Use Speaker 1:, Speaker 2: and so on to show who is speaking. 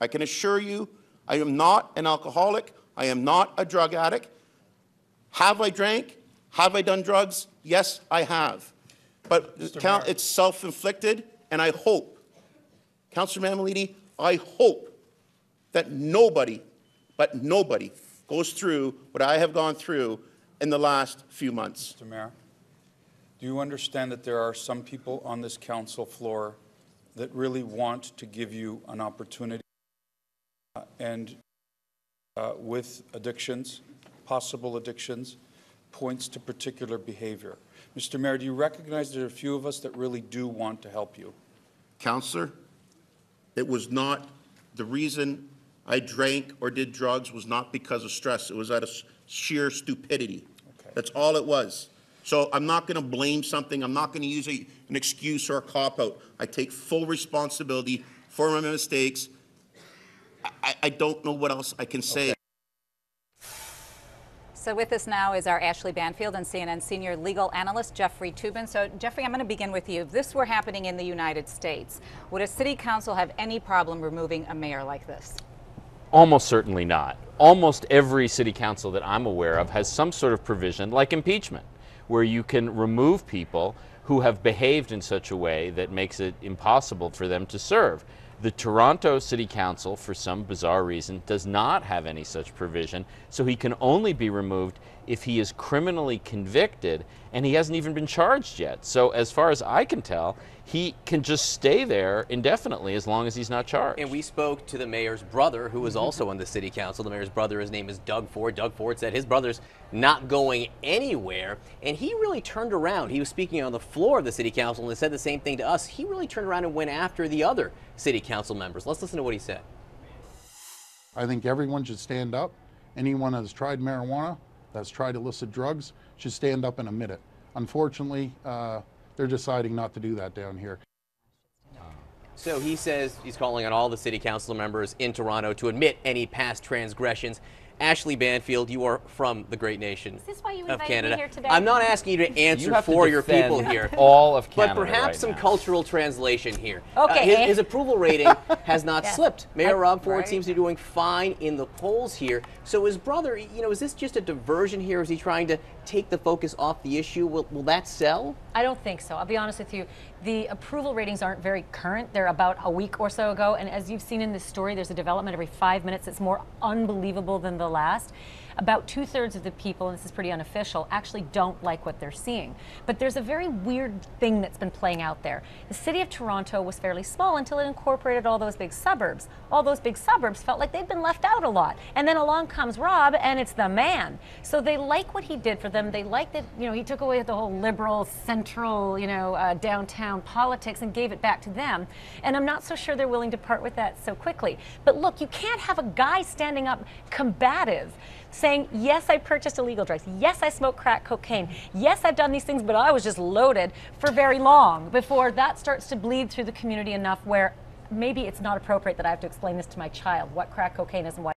Speaker 1: I can assure you, I am not an alcoholic. I am not a drug addict. Have I drank? Have I done drugs? Yes, I have. But it's self-inflicted, and I hope, Councillor Mammoliti, I hope that nobody, but nobody, goes through what I have gone through in the last few months.
Speaker 2: Mr. Mayor, do you understand that there are some people on this council floor that really want to give you an opportunity with addictions, possible addictions, points to particular behavior? Mr. Mayor, do you recognize there are a few of us that really do want to help you?
Speaker 1: Councillor, it was not the reason I drank or did drugs was not because of stress. It was out of sheer stupidity. Okay. That's all it was. So I'm not going to blame something. I'm not going to use an excuse or a cop-out. I take full responsibility for my mistakes. I don't know what else I can say.
Speaker 2: Okay.
Speaker 3: So with us now is our Ashley Banfield and CNN senior legal analyst, Jeffrey Toobin. So Jeffrey, I'm going to begin with you. If this were happening in the United States, would a city council have any problem removing a mayor like this?
Speaker 4: Almost certainly not. Almost every city council that I'm aware of has some sort of provision like impeachment, where you can remove people who have behaved in such a way that makes it impossible for them to serve. The Toronto City Council, for some bizarre reason, does not have any such provision, so he can only be removed if he is criminally convicted, and he hasn't even been charged yet. So as far as I can tell, he can just stay there indefinitely as long as he's not charged.
Speaker 5: And we spoke to the mayor's brother, who was also on the city council. The mayor's brother, his name is Doug Ford. Doug Ford said his brother's not going anywhere, and he really turned around. He was speaking on the floor of the city council and said the same thing to us. He really turned around and went after the other city council members. Let's listen to what he said.
Speaker 6: I think everyone should stand up. Anyone that's tried marijuana, that's tried illicit drugs, should stand up and admit it. Unfortunately, they're deciding not to do that down here.
Speaker 5: So he says he's calling on all the city council members in Toronto to admit any past transgressions. Ashley Banfield, you are from the great nation of Canada.
Speaker 3: Me here today?
Speaker 5: I'm not asking you to answer for your people here.
Speaker 4: All of Canada,
Speaker 5: but perhaps
Speaker 4: right
Speaker 5: some
Speaker 4: now.
Speaker 5: Cultural translation here.
Speaker 3: Okay.
Speaker 5: His approval rating has not slipped. Mayor Rob Ford
Speaker 3: right.
Speaker 5: seems to be doing fine in the polls here. So his brother, is this just a diversion here? Is he trying to take the focus off the issue? Will that sell?
Speaker 7: I don't think so. I'll be honest with you. The approval ratings aren't very current. They're about a week or so ago. And as you've seen in this story, there's a development every 5 minutes that's more unbelievable than the last. About 2/3 of the people, and this is pretty unofficial, actually don't like what they're seeing. But there's a very weird thing that's been playing out there. The city of Toronto was fairly small until it incorporated all those big suburbs. All those big suburbs felt like they'd been left out a lot. And then along comes Rob, and it's the man. So they like what he did for them. They like that, he took away the whole liberal, central, downtown politics and gave it back to them. And I'm not so sure they're willing to part with that so quickly. But look, you can't have a guy standing up combative saying, yes, I purchased illegal drugs. Yes, I smoked crack cocaine. Yes, I've done these things, but I was just loaded for very long before that starts to bleed through the community enough where maybe it's not appropriate that I have to explain this to my child, what crack cocaine is and why.